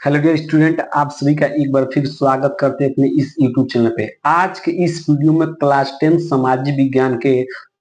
Hello dear student, आप सभी का एक बार फिर स्वागत करते हैं अपने इस यूट्यूब चैनल पे। आज के इस वीडियो में क्लास 10 सामाजिक विज्ञान के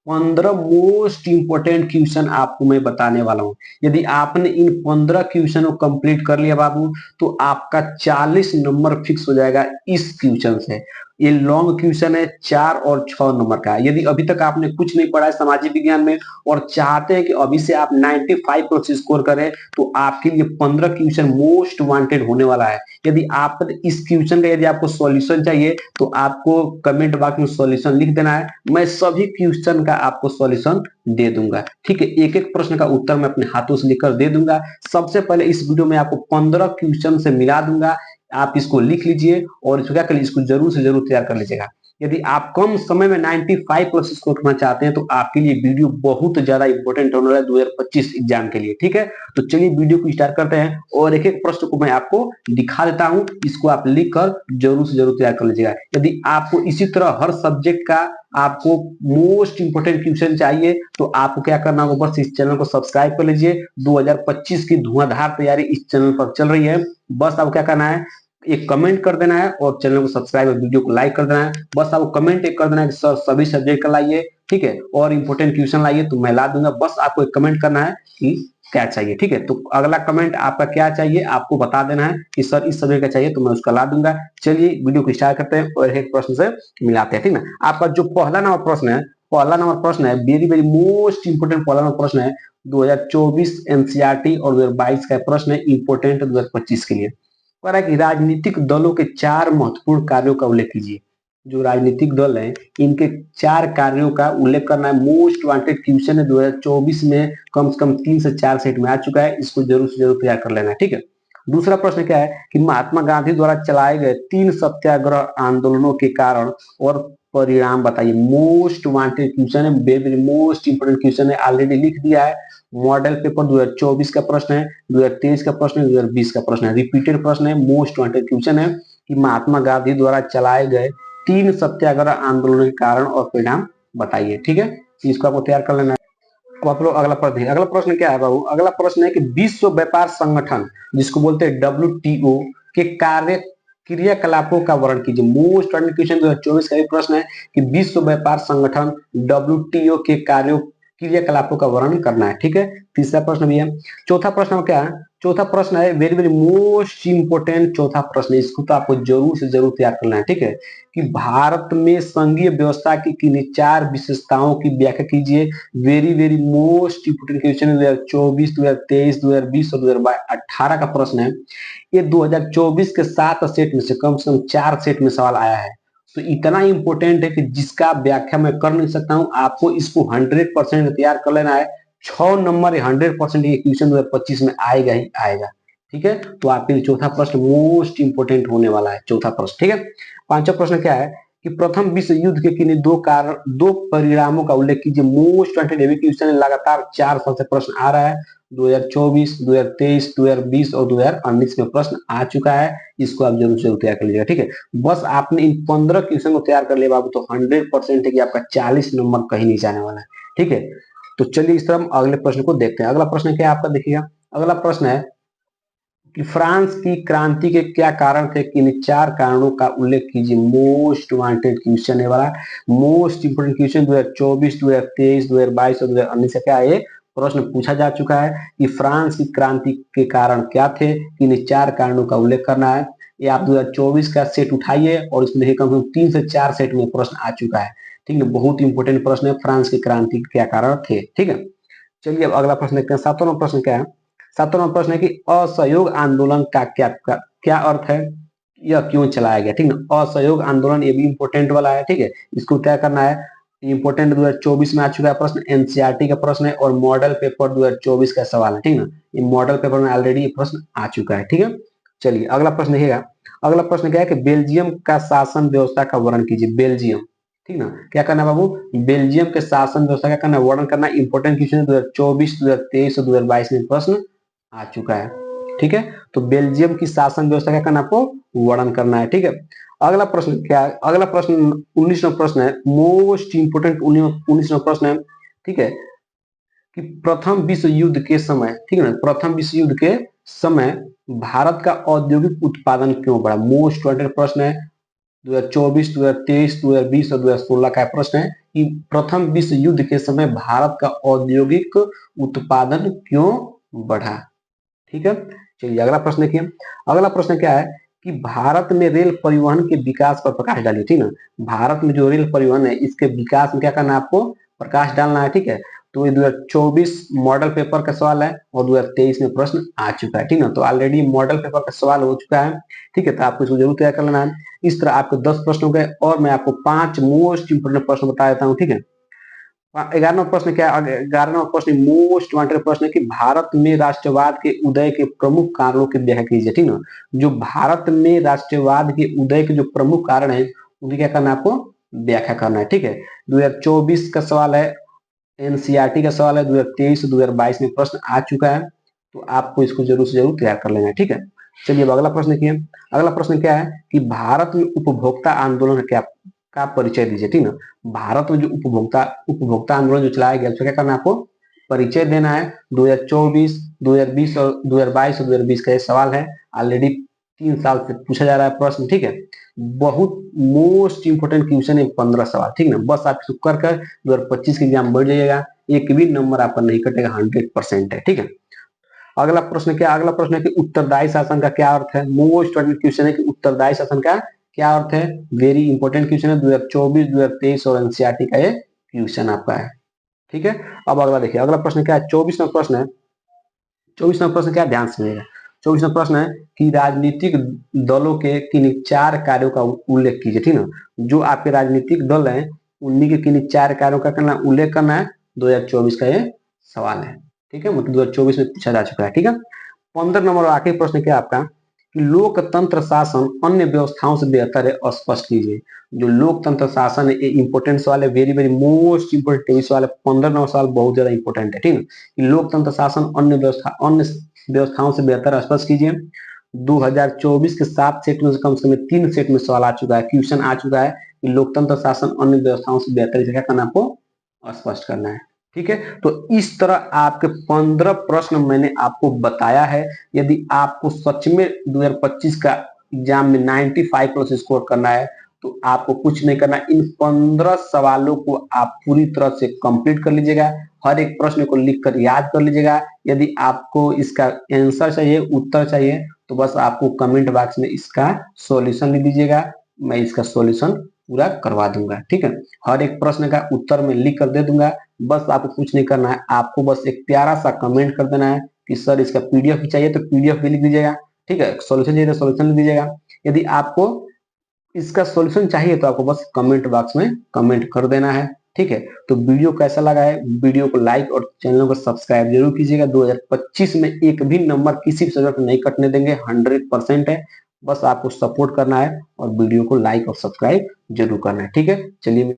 15 मोस्ट इंपोर्टेंट क्वेश्चन आपको मैं बताने वाला हूँ। यदि आपने इन 15 क्वेश्चन को कंप्लीट कर लिया बाबू, तो आपका 40 नंबर फिक्स हो जाएगा इस क्वेश्चन से। ये लॉन्ग क्वेश्चन है, 4 और 6 नंबर का। यदि अभी तक आपने कुछ नहीं पढ़ा है सामाजिक विज्ञान में और चाहते हैं कि अभी से आप 95 स्कोर करें, तो आपके लिए 15 क्वेश्चन मोस्ट वांटेड होने वाला है। यदि आप इस क्वेश्चन का यदि आपको सॉल्यूशन चाहिए, तो आपको कमेंट बॉक्स में सॉल्यूशन लिख देना है। मैं सभी क्वेश्चन का आपको सॉल्यूशन दे दूंगा। ठीक है, एक एक प्रश्न का उत्तर मैं अपने हाथों से लिखकर दे दूंगा। सबसे पहले इस वीडियो में आपको 15 क्वेश्चन से मिला दूंगा। आप इसको लिख लीजिए और इसको क्या करिए, इसको जरूर से जरूर तैयार कर लीजिएगा। यदि आप कम समय में 95 प्लस स्कोर करना चाहते हैं, तो आपके लिए वीडियो बहुत ज्यादा इंपॉर्टेंट होने वाला है 2025 एग्जाम के लिए। ठीक है, तो चलिए वीडियो को स्टार्ट करते हैं और एक एक प्रश्न को मैं आपको दिखा देता हूं। इसको आप लिख कर जरूर से जरूर तैयार कर लीजिएगा। यदि आपको इसी तरह हर सब्जेक्ट का आपको मोस्ट इंपोर्टेंट क्वेश्चन चाहिए, तो आपको क्या करना होगा, बस इस चैनल को सब्सक्राइब कर लीजिए। 2025 की धुआंधार तैयारी इस चैनल पर चल रही है। बस आपको क्या करना है, एक कमेंट कर देना है और चैनल को सब्सक्राइब और वीडियो को लाइक कर देना है। बस आपको कमेंट एक कर देना है कि सर सभी सब्जेक्ट का लाइए, ठीक है, और इंपोर्टेंट क्वेश्चन लाइए, तो मैं ला दूंगा। बस आपको एक कमेंट करना है कि क्या चाहिए। ठीक है, तो अगला कमेंट आपका क्या चाहिए आपको बता देना है कि सर इस सब्जेक्ट का चाहिए, तो मैं उसका ला दूंगा। चलिए वीडियो को स्टार्ट करते हैं और एक प्रश्न से मिलाते हैं। ठीक है, आपका जो पहला नंबर प्रश्न है, वेरी वेरी मोस्ट इंपोर्टेंट पहला नंबर प्रश्न है। 2024 एनसीईआरटी और 2022 का प्रश्न है, इंपोर्टेंट 2025 के लिए। कह रहा है कि राजनीतिक दलों के 4 महत्वपूर्ण कार्यों का उल्लेख कीजिए। जो राजनीतिक दल हैं, इनके 4 कार्यों का उल्लेख करना है। मोस्ट वांटेड क्वेश्चन है, 2024 में कम से कम 3 से 4 सेट में आ चुका है। इसको जरूर से जरूर तैयार कर लेना है। ठीक है, दूसरा प्रश्न क्या है कि महात्मा गांधी द्वारा चलाए गए 3 सत्याग्रह आंदोलनों के कारण और परिणाम बताइए। मोस्ट वांटेड क्वेश्चन है, वेरी मोस्ट इंपोर्टेंट क्वेश्चन है, ऑलरेडी लिख दिया है। मॉडल पेपर 2024 का प्रश्न है, 2023 का प्रश्न है, 2020 का प्रश्न है, रिपीटेड प्रश्न है, मोस्ट वांटेड क्वेश्चन है कि महात्मा गांधी द्वारा चलाए गए 3 सत्याग्रह आंदोलनों के कारण और परिणाम बताइए। ठीक है, इसको आपको तैयार कर लेना है। अब आप लोग अगला प्रश्न, अगला प्रश्न क्या है बाबू, अगला प्रश्न है कि विश्व व्यापार संगठन, जिसको बोलते हैं WTO, के कार्य क्रियाकलापों का वर्णन कीजिए। मोस्ट वांटेड क्वेश्चन 2024 का प्रश्न है कि विश्व व्यापार संगठन WTO के कार्यों क्रियाकलापों का वर्णन करना है। ठीक है, तीसरा प्रश्न भी है। चौथा प्रश्न क्या है, चौथा प्रश्न है वेरी वेरी मोस्ट इंपोर्टेंट चौथा प्रश्न, इसको तो आपको जरूर से जरूर तैयार करना है। ठीक है, कि भारत में संघीय व्यवस्था की किन्हीं 4 विशेषताओं की व्याख्या कीजिए। Very very most important question 2024, 2023, 2020 और 2018 का प्रश्न है। ये 2024 के 7 सेट में से कम 4 सेट में सवाल आया है। तो इतना इंपॉर्टेंट है कि जिसका व्याख्या मैं कर नहीं सकता हूं। आपको इसको 100% तैयार कर लेना है। 6 नंबर 100% ये क्वेश्चन 2025 में आएगा ही आएगा। ठीक है, तो आपके लिए चौथा प्रश्न मोस्ट इंपोर्टेंट होने वाला है, चौथा प्रश्न। ठीक है, पांचवा प्रश्न क्या है कि प्रथम विश्व युद्ध के किन्हीं दो परिणामों का उल्लेख कीजिए। मोस्ट वांटेड क्वेश्चन है, लगातार 4 साल से प्रश्न आ रहा है। 2024, 2023, 2020 और 2019 में प्रश्न आ चुका है। इसको आप जरूर से तैयार कर लीजिएगा। ठीक है, बस आपने इन 15 क्वेश्चन को तैयार कर लिया बाबू, तो 100% है कि आपका 40 नंबर कहीं नहीं जाने वाला है। ठीक है, तो चलिए इस तरह हम अगले प्रश्न को देखते हैं। अगला प्रश्न क्या है आपका, देखिएगा। अगला प्रश्न है कि फ्रांस की क्रांति के क्या कारण थे, कि इन 4 कारणों का उल्लेख कीजिए। मोस्ट वांटेड क्वेश्चन है वाला, मोस्ट इंपोर्टेंट क्वेश्चन 2024, 2023, 2022 और 2019 से क्या है प्रश्न पूछा जा चुका है कि फ्रांस की क्रांति के कारण क्या थे, कि इन 4 कारणों का उल्लेख करना है। ये आप 2024 का सेट उठाइए और इसमें देखिए कम से कम 3 से 4 सेट में प्रश्न आ चुका है। ठीक है, बहुत इंपोर्टेंट प्रश्न है, फ्रांस की क्रांति के क्या कारण थे। ठीक है, चलिए अब अगला प्रश्न देखते हैं। 7वां प्रश्न क्या है, 7वां प्रश्न है कि असहयोग आंदोलन का क्या अर्थ है, यह क्यों चलाया गया। ठीक है, असहयोग आंदोलन ये भी इंपोर्टेंट वाला है। ठीक है, इसको क्या करना है, इंपोर्टेंट 2024 में आ चुका है प्रश्न, एनसीईआरटी का प्रश्न है और मॉडल पेपर 2024 का सवाल है। ठीक है ना, ये मॉडल पेपर में ऑलरेडी ये प्रश्न आ चुका है। ठीक है, चलिए अगला प्रश्न देखिएगा। अगला प्रश्न क्या है कि बेल्जियम का शासन व्यवस्था का वर्णन कीजिए। बेल्जियम, ठीक ना, क्या करना है बाबू, बेल्जियम के शासन व्यवस्था का करना है, वर्णन करना। इंपोर्टेंट क्वेश्चन 2024, 2023 और 2022 में प्रश्न आ चुका है। ठीक है, तो बेल्जियम की शासन व्यवस्था का करना आपको वर्णन करना है। ठीक है, अगला प्रश्न क्या है, अगला प्रश्न 19वां प्रश्न है, मोस्ट इंपोर्टेंट 19वां प्रश्न है। ठीक है, कि प्रथम विश्व युद्ध के समय, ठीक है ना, प्रथम विश्व युद्ध के समय भारत का औद्योगिक उत्पादन क्यों बढ़ा? मोस्ट वांटेड प्रश्न है। 2024, 2023, 2020 और 2016 का प्रश्न है कि प्रथम विश्व युद्ध के समय भारत का औद्योगिक उत्पादन क्यों बढ़ा? ठीक है, चलिए अगला प्रश्न देखिए। अगला प्रश्न क्या है कि भारत में रेल परिवहन के विकास पर प्रकाश डालिए। ठीक है, भारत में जो रेल परिवहन है इसके विकास में क्या करना है आपको? प्रकाश डालना है। ठीक है, तो ये 2024 मॉडल पेपर का सवाल है और 2023 में प्रश्न आ चुका है। ठीक है, तो ऑलरेडी मॉडल पेपर का सवाल हो चुका है। ठीक है, तो आपको इसको जरूर तैयार कर लेना है। इस तरह आपको 10 प्रश्न हो गए और मैं आपको 5 मोस्ट इंपोर्टेंट प्रश्न बता देता हूँ। ठीक है, 11वां प्रश्न क्या है? 11वां प्रश्न मोस्ट वांटेड प्रश्न है कि भारत में राष्ट्रवाद के उदय के प्रमुख कारणों की व्याख्या कीजिए। ठीक है, जो भारत में राष्ट्रवाद के उदय के जो प्रमुख कारण है उनकी क्या करना है आपको? व्याख्या करना है। ठीक है, 2024 का सवाल है, एनसीईआरटी का सवाल है, 2023 2022 में प्रश्न आ चुका है, तो आपको इसको जरूर से जरूर तैयार कर लेना है। ठीक है, चलिए अब अगला प्रश्न देखिए। अगला प्रश्न क्या है कि भारत में उपभोक्ता आंदोलन क्या का परिचय दीजिए। ठीक है, भारत में जो उपभोक्ता आंदोलन जो चलाया गया उसका क्या करना है आपको? परिचय देना है। 2024, 2020 और 2022 और 2020 का ये सवाल है। ऑलरेडी 3 साल से पूछा जा रहा है प्रश्न। ठीक है, बहुत मोस्ट इंपोर्टेंट क्वेश्चन है, 15 सवाल। ठीक है ना, बस आप इसको कर कर 2025 के एग्जाम बढ़ जाइएगा, एक भी नंबर आपका नहीं कटेगा, 100% है। ठीक है, अगला प्रश्न क्या? अगला प्रश्न है कि उत्तरदायी शासन का क्या अर्थ है? मोस्ट इंपोर्टेंट क्वेश्चन है कि उत्तरदायी शासन का क्या अर्थ है? वेरी इंपॉर्टेंट क्वेश्चन है, 2024, 2023 और एनसीईआरटी का ये क्वेश्चन आपका है। ठीक है, अब अगला देखिए। अगला प्रश्न क्या है? 24वां प्रश्न है। 24वां प्रश्न क्या? ध्यान सुनिएगा। 24वां प्रश्न है कि राजनीतिक दलों के किन 4 कार्यों का उल्लेख कीजिए। ठीक है, जो आपके राजनीतिक दल हैं उन्हीं के किन 4 कार्यों का करना उल्लेख करना है। 2024 का ये सवाल है। ठीक है, मतलब 2024 में पूछा जा चुका है। ठीक है, 15 नंबर आखिरी प्रश्न क्या आपका कि लोकतंत्र शासन अन्य व्यवस्थाओं से बेहतर है, स्पष्ट कीजिए। जो लोकतंत्र शासन है ये इंपोर्टेंट सवाल है, वेरी वेरी मोस्ट इंपोर्टेंट सवाल है। 15 नंबर सवाल बहुत ज्यादा इंपोर्टेंट है। ठीक है, कि लोकतंत्र शासन अन्य व्यवस्थाओं से बेहतर, स्पष्ट कीजिए। 2024 के 7 सेट में से कम से कम 3 सेट में सवाल आ चुका है, क्वेश्चन आ चुका है कि लोकतंत्र शासन अन्य व्यवस्थाओं से बेहतर, इसे क्या करना आपको? स्पष्ट करना है। ठीक है, तो इस तरह आपके 15 प्रश्न मैंने आपको बताया है। यदि आपको सच में 2025 का एग्जाम में 95 प्लस स्कोर करना है तो आपको कुछ नहीं करना, इन 15 सवालों को आप पूरी तरह से कंप्लीट कर लीजिएगा। हर एक प्रश्न को लिखकर याद कर लीजिएगा। यदि आपको इसका आंसर चाहिए, उत्तर चाहिए, तो बस आपको कमेंट बॉक्स में इसका सॉल्यूशन लिख दीजिएगा, मैं इसका सॉल्यूशन पूरा करवा दूंगा। ठीक है, हर एक प्रश्न का उत्तर मैं लिख कर दे दूंगा। बस आपको कुछ नहीं करना है, आपको बस एक प्यारा सा कमेंट कर देना है कि सर इसका पीडीएफ भी चाहिए तो पीडीएफ भी लिख दीजिएगा। ठीक है, सॉल्यूशन चाहिए तो सॉल्यूशन लिख दीजिएगा। यदि आपको इसका सॉल्यूशन चाहिए तो आपको बस कमेंट बॉक्स में कमेंट कर देना है। ठीक है, तो वीडियो कैसा लगा है? वीडियो को लाइक और चैनल को सब्सक्राइब जरूर कीजिएगा। 2025 में एक भी नंबर किसी भी सब्जेक्ट में नहीं कटने देंगे, 100% है। बस आपको सपोर्ट करना है और वीडियो को लाइक और सब्सक्राइब जरूर करना है। ठीक है, चलिए।